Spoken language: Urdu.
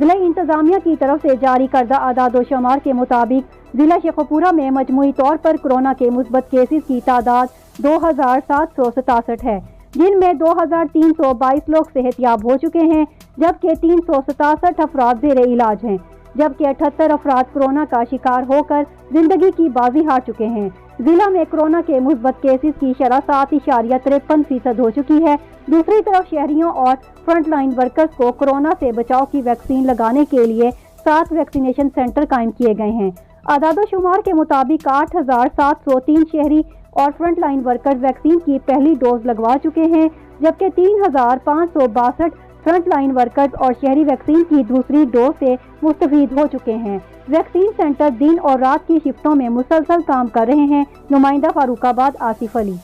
ضلع انتظامیہ کی طرف سے جاری کردہ اعداد و شمار کے مطابق ضلع شیخوپورہ میں مجموعی طور پر کورونا کے مثبت کیسز کی تعداد 2767 ہے، جن میں 2322 لوگ صحت یاب ہو چکے ہیں، جبکہ 367 افراد زیر علاج ہیں، جبکہ 78 افراد کورونا کا شکار ہو کر زندگی کی بازی ہار چکے ہیں۔ ضلع میں کورونا کے مثبت کیسز کی شرح 7.53% ہو چکی ہے۔ دوسری طرف شہریوں اور فرنٹ لائن ورکرز کو کورونا سے بچاؤ کی ویکسین لگانے کے لیے 7 ویکسینیشن سینٹر قائم کیے گئے ہیں۔ اعداد و شمار کے مطابق 8703 شہری اور فرنٹ لائن ورکرز ویکسین کی پہلی ڈوز لگوا چکے ہیں، جبکہ 3562 فرنٹ لائن ورکرز اور شہری ویکسین کی دوسری ڈوز سے مستفید ہو چکے ہیں۔ ویکسین سینٹر دن اور رات کی شفٹوں میں مسلسل کام کر رہے ہیں۔ نمائندہ فاروق آباد آصف علی۔